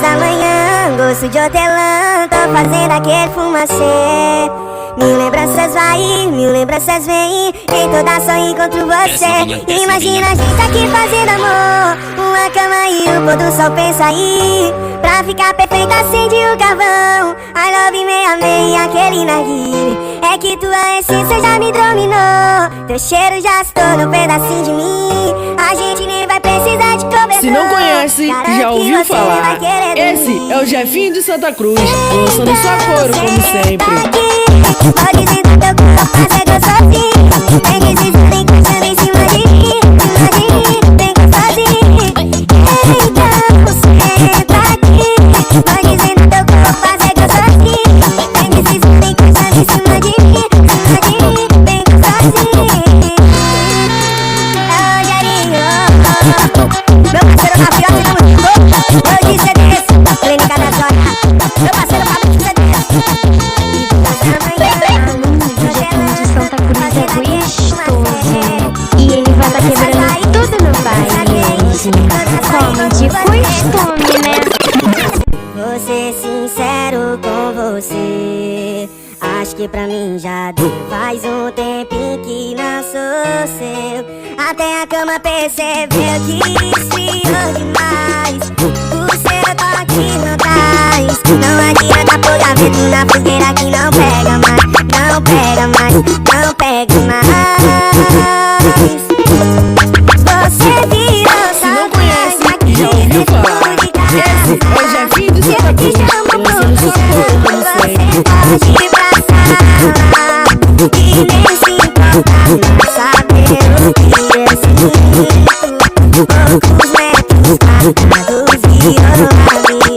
da manhã, gosto de hortelã, tô fazendo aquele fumace. Mil lembranças vai, mil lembranças vem, em todas só encontro você. Imagina a gente aqui fazendo amor, uma cama e o pôr do sol pensa aí. Pra ficar perfeita acende o carvão, I love me, amei aquele narguile. É que tua essência já me dominou, teu cheiro já se tornou um pedacinho de mim. A gente nem vai precisar de cobertor. Se não conhece, já ouviu falar. Esse é o Jefinho de Santa Cruz, lançando sua coro como sempre. Pode sentar teu corpo, fazer gostosinho. Vem deslizando, encostando em cima de mim, vem gostosinho. Então senta aqui. Pode sentar teu corpo, fazer gostosinho. Vem deslizando, encostando em cima de mim, vem gostosinho. É o Jarinho, meu parceiro mafioso não mudou. Eu disse é desse, clínica da zona. Meu parceiro Fábio disse é desse. Como de costume, né? Vou ser sincero com você, acho que pra mim já deu. Faz um tempinho que não sou seu, até a cama percebeu que esfriou demais. O seu toque não traz, não adianta pôr vento na fogueira que não pega mais, não pega mais, não pega mais. Você virou saudade aqui, já ouviu falar? Esse é o Jefinho de Santa Cruz, lançando sua cor como sempre. Você pode passar e nem se importar, saber o que é sinto. Poucos metros passados virou a mim.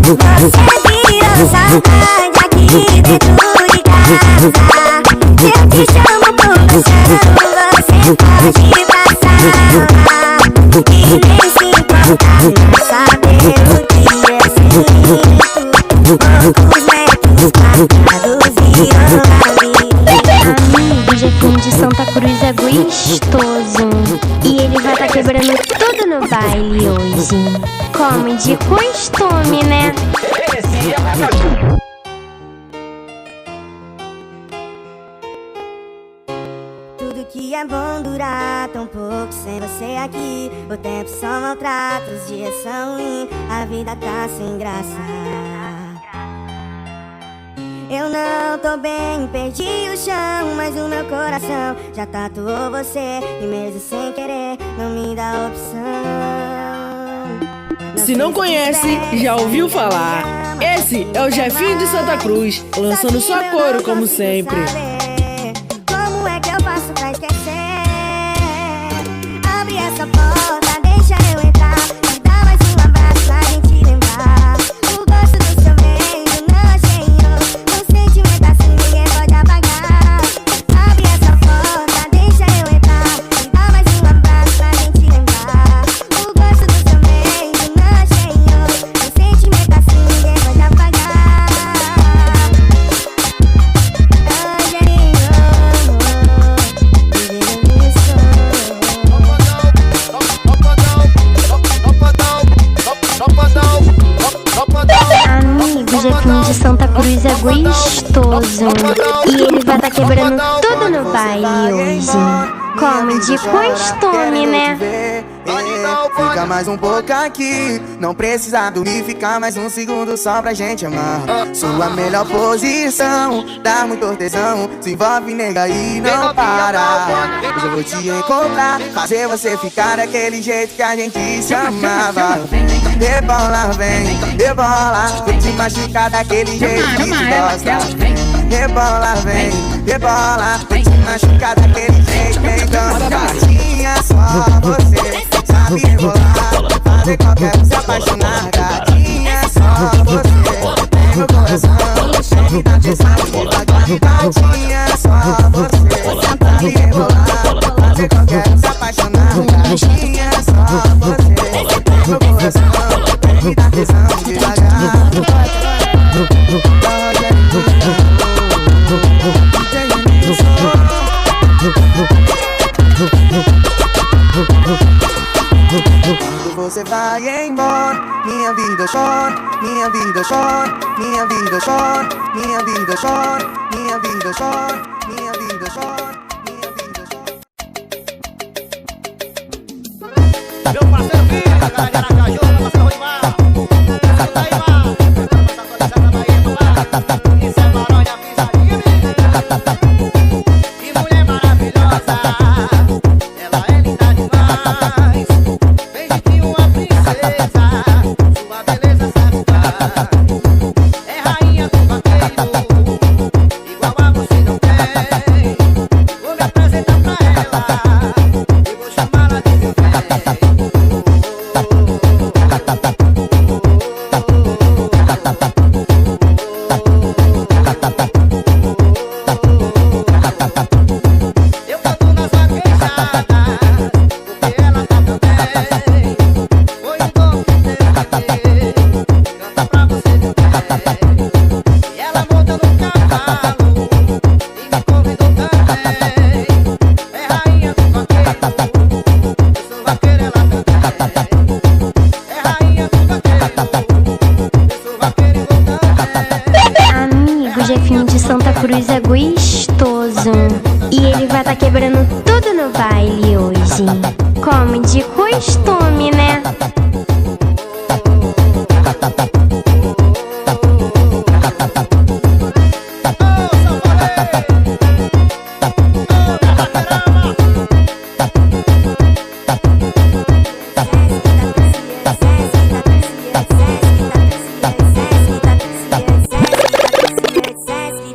Você virou saudade aqui dentro de casa. Eu te chamo por você, você pode passar e nem se importar, saber o que é sinto. Poucos metros passados virou a mim. Amigo, Jefinho de Santa Cruz é gostoso, e ele vai tá quebrando tudo no baile hoje. Como de costume, né? Tudo que é bom durar tão pouco sem você aqui. O tempo só maltrata, os dias são ruins, a vida tá sem graça. Eu não tô bem, perdi o chão, mas o meu coração já tatuou você, e mesmo sem querer não me dá opção. Se não conhece, já ouviu falar. Esse é o Jefinho de Santa Cruz, lançando sua coro como sempre. Como é que eu faço pra esquecer? Abre essa porta, deixa eu entrar, me dá mais um abraço pra gente lembrar. O gosto do seu beijo não achei outro, um sentimento assim ninguém pode apagar. Abre essa porta, deixa eu entrar, me dá mais um abraço pra gente lembrar. O gosto do seu beijo não achei outro, um sentimento assim ninguém pode apagar. Amigo, Jefinho de Santa Cruz é gostoso, e ele vai tá quebrando tudo no baile hoje. Como de costume, né? Fica mais um pouco aqui, não precisa dormir, ficar mais um segundo só pra gente amar. Sua melhor posição, dá muito tesão, se envolve, nega, e não para. Hoje eu vou te encontrar, fazer você ficar daquele jeito que a gente se amava. Rebola, vem, rebola, vou te machucar daquele jeito que te gosta. Rebola, vem, rebola, vou te machucar daquele jeito. Então, gatinha, só você sabe rebolar, fazer qualquer um se apaixonar. Gatinha, só você tem meu coração cheio de atenção devagar. Gatinha, só você sabe rebolar, fazer qualquer um se apaixonar. Gatinha, só você tem meu coração cheio de atenção devagar. Quando você vai embora. Minha vida chora, minha vida chora, minha vida chora, minha vida chora, minha vida chora, minha vida chora, minha vida chora. Meu parceiro Filho, galera de Aracaju, meu parceiro Rolimar. Isso é Noronha, Pisadinha, que mulher maravilhosa. Ela é linda demais. Vem de uma princesa, sua beleza satisfaz. É rainha do vaqueiro, igual a você não tem. Vou me apresentar pra ela e vou chamá-la de meu bem. Eu canto nas vaquejadas, porque ela tá tão bem. Foi um dom que Deus me deu, canta pra você meu bem. E ela monta no cavalo e me convidou também. É rainha do vaqueiro, eu sou vaqueiro, ela também. É rainha do vaqueiro, eu sou vaqueiro e vou também. Amigo, Jefinho de Santa Cruz é gostoso. E ele vai tá quebrando tudo no baile hoje. Como de costume, né?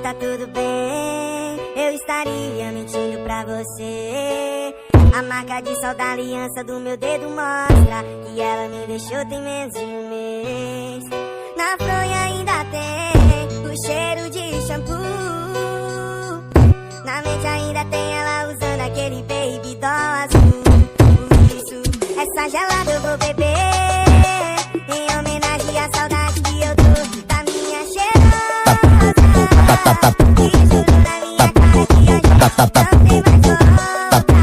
Tá tudo bem, eu estaria mentindo pra você. A marca de sol da aliança do meu dedo mostra que ela me deixou tem menos de um mês. Na fronha ainda tem o cheiro de shampoo. Na mente ainda tem ela usando aquele baby doll azul. Por isso, essa gelada eu vou beber em homenagem à saudade que eu tô da minha cheirosa. E juro na minha cara que a gente não tem mais volta.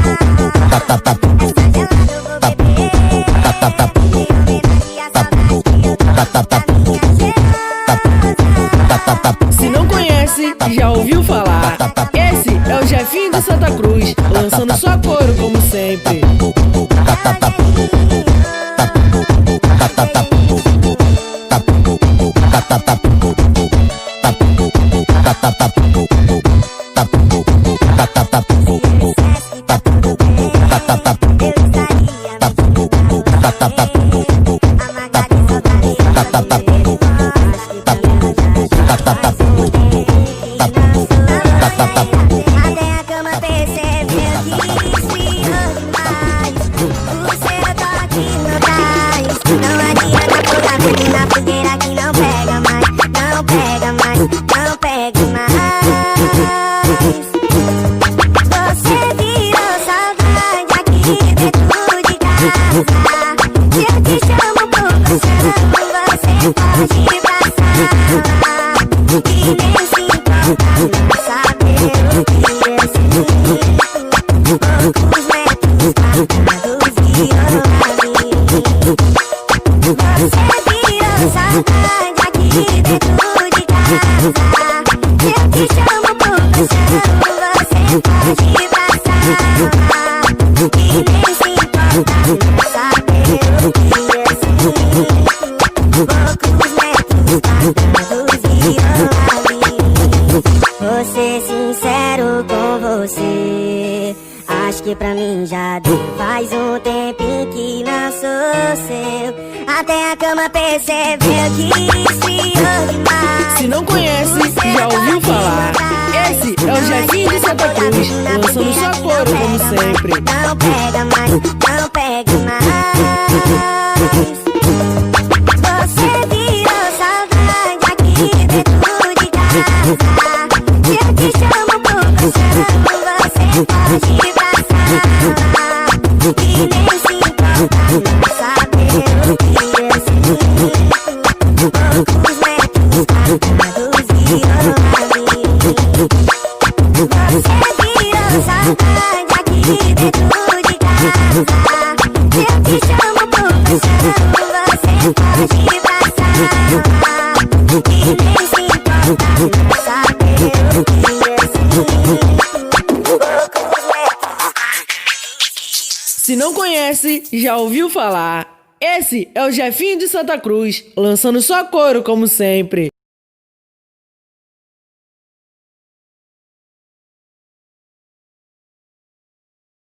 Essa gelada eu vou beber em homenagem à saudade que eu tô da minha cheirosa. Se não conhece, já ouviu falar. Esse é o Jefinho de Santa Cruz, lançando sua coro como sempre. Até a cama percebeu que esfriou demais. O seu toque não traz. Não adianta botar fogo na fogueira que não pega mais. Não pega mais, não pega mais. Você virou saudade aqui dentro de casa. Se eu te chamo por você, você pode passar. E nem se importa saber o que eu sinto. Poucos metros passados virou a mim. Você virou saudade aqui dentro de casa. Se eu te chamo por você, você pode passar. E nem se importa saber o que eu sinto. Poucos metros passados virou a mim. Vou ser sincero com você, acho que pra mim já deu. Faz um tempinho que não sou seu. Até a cama percebeu que esfriou demais. Se não conhece, já ouviu falar. Esse é o Jefinho de Santa Cruz, lançando sua coro como sempre. Não pega mais, não pega mais. Você virou saudade aqui dentro de casa. Se eu te chamo por você, você pode passar. E nem se importa saber o que eu sinto. Poucos metros passados virou a mim. Você virou saudade aqui dentro de casa. Se eu te chamo por você, Se não conhece, já ouviu falar. Esse é o Jefinho de Santa Cruz, lançando só couro como sempre.